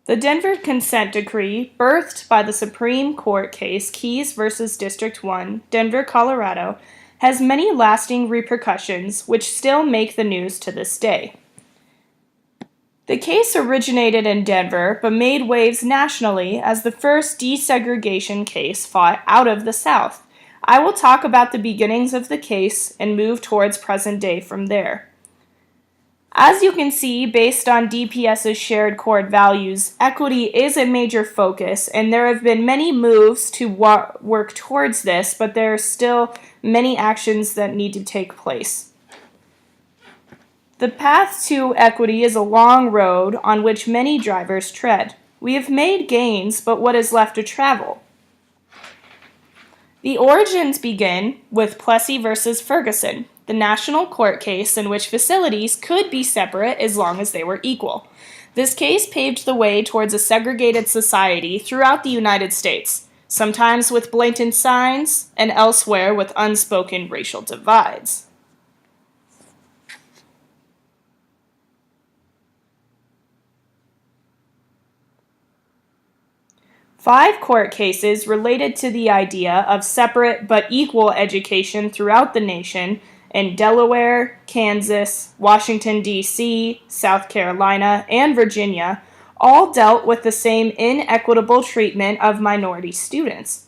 The Denver Consent Decree, birthed by the Supreme Court case Keyes versus District 1, Denver, Colorado, has many lasting repercussions which still make the news to this day. The case originated in Denver but made waves nationally as the first desegregation case fought out of the South. I will talk about the beginnings of the case and move towards present day from there. As you can see, based on DPS's shared core values, equity is a major focus, and there have been many moves to work towards this, but there are still many actions that need to take place. The path to equity is a long road on which many drivers tread. We have made gains, but what is left to travel? The origins begin with Plessy versus Ferguson, the national court case in which facilities could be separate as long as they were equal. This case paved the way towards a segregated society throughout the United States, sometimes with blatant signs and elsewhere with unspoken racial divides. Five court cases related to the idea of separate but equal education throughout the nation in Delaware, Kansas, Washington, D.C., South Carolina, and Virginia all dealt with the same inequitable treatment of minority students.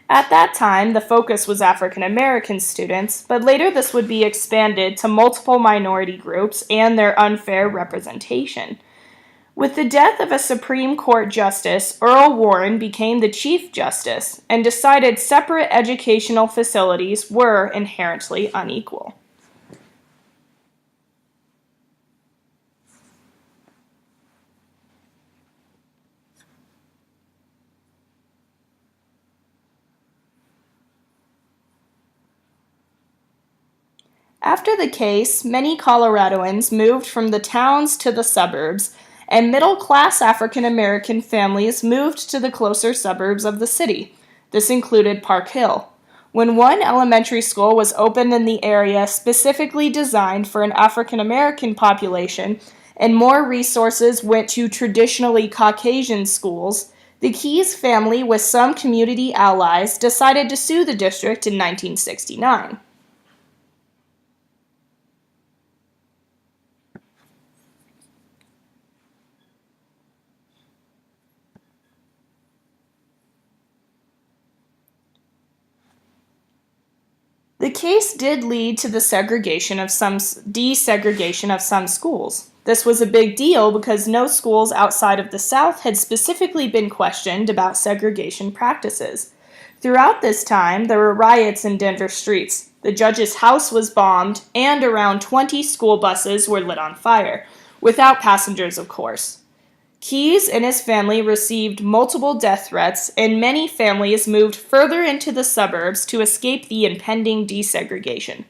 At that time, the focus was African American students, but later this would be expanded to multiple minority groups and their unfair representation. With the death of a Supreme Court Justice, Earl Warren became the Chief Justice and decided separate educational facilities were inherently unequal. After the case, many Coloradoans moved from the towns to the suburbs, and middle-class African-American families moved to the closer suburbs of the city. This included Park Hill. When one elementary school was opened in the area specifically designed for an African-American population and more resources went to traditionally Caucasian schools, the Keyes family, with some community allies, decided to sue the district in 1969. The case did lead to the desegregation of some schools. This was a big deal because no schools outside of the South had specifically been questioned about segregation practices. Throughout this time, there were riots in Denver streets. The judge's house was bombed, and around 20 school buses were lit on fire, without passengers, of course. Keyes and his family received multiple death threats, and many families moved further into the suburbs to escape the impending desegregation.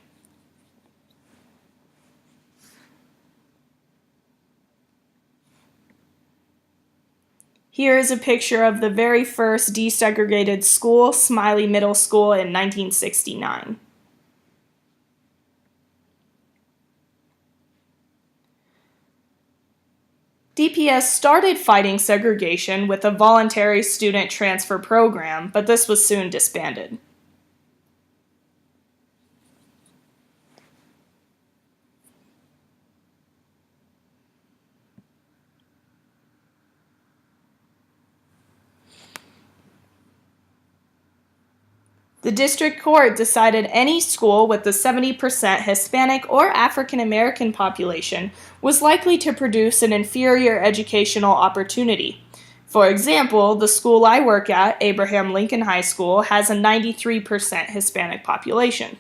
Here is a picture of the very first desegregated school, Smiley Middle School, in 1969. DPS started fighting segregation with a voluntary student transfer program, but this was soon disbanded. The district court decided any school with a 70% Hispanic or African American population was likely to produce an inferior educational opportunity. For example, the school I work at, Abraham Lincoln High School, has a 93% Hispanic population.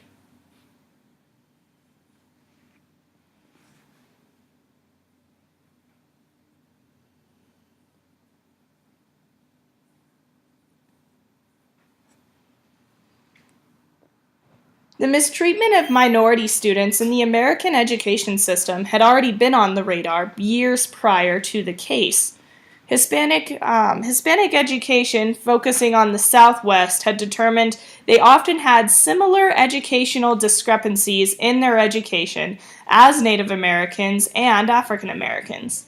The mistreatment of minority students in the American education system had already been on the radar years prior to the case. Hispanic education, focusing on the Southwest, had determined they often had similar educational discrepancies in their education as Native Americans and African Americans.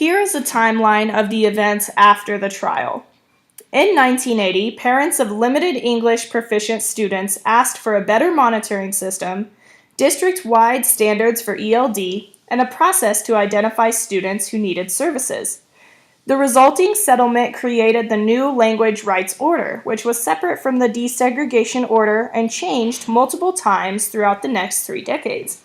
Here is a timeline of the events after the trial. In 1980, parents of limited English proficient students asked for a better monitoring system, district-wide standards for ELD, and a process to identify students who needed services. The resulting settlement created the new Language Rights Order, which was separate from the desegregation order and changed multiple times throughout the next 3 decades.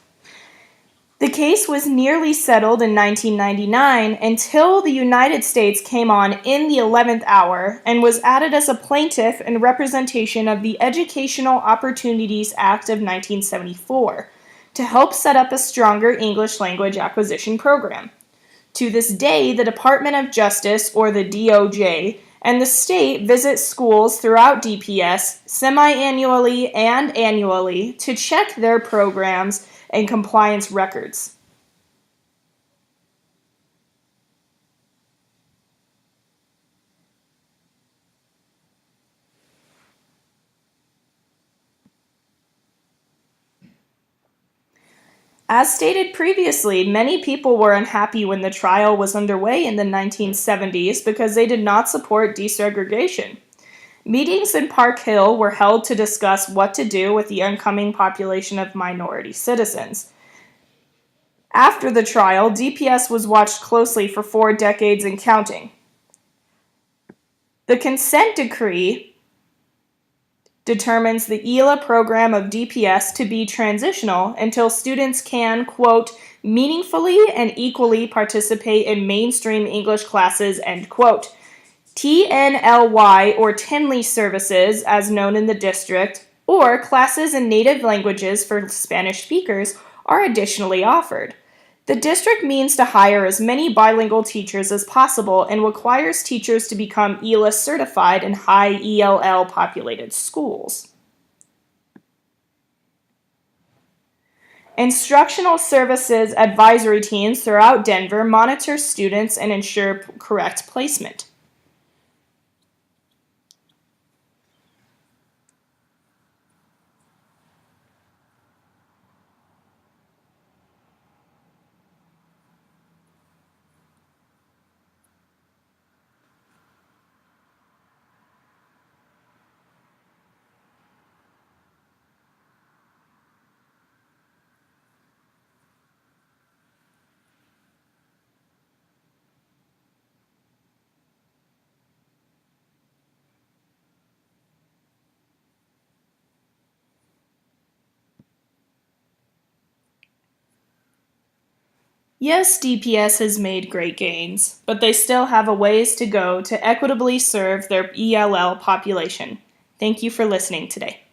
The case was nearly settled in 1999 until the United States came on in the 11th hour and was added as a plaintiff in representation of the Educational Opportunities Act of 1974 to help set up a stronger English language acquisition program. To this day, the Department of Justice, or the DOJ, and the state visit schools throughout DPS semi-annually and annually to check their programs and compliance records. As stated previously, many people were unhappy when the trial was underway in the 1970s because they did not support desegregation. Meetings in Park Hill were held to discuss what to do with the oncoming population of minority citizens. After the trial, DPS was watched closely for 4 decades and counting. The consent decree determines the ELA program of DPS to be transitional until students can, quote, meaningfully and equally participate in mainstream English classes, end quote. TNLY, or Tinley services, as known in the district, or classes in native languages for Spanish speakers are additionally offered. The district means to hire as many bilingual teachers as possible and requires teachers to become ELA certified in high ELL populated schools. Instructional services advisory teams throughout Denver monitor students and ensure correct placement. Yes, DPS has made great gains, but they still have a ways to go to equitably serve their ELL population. Thank you for listening today.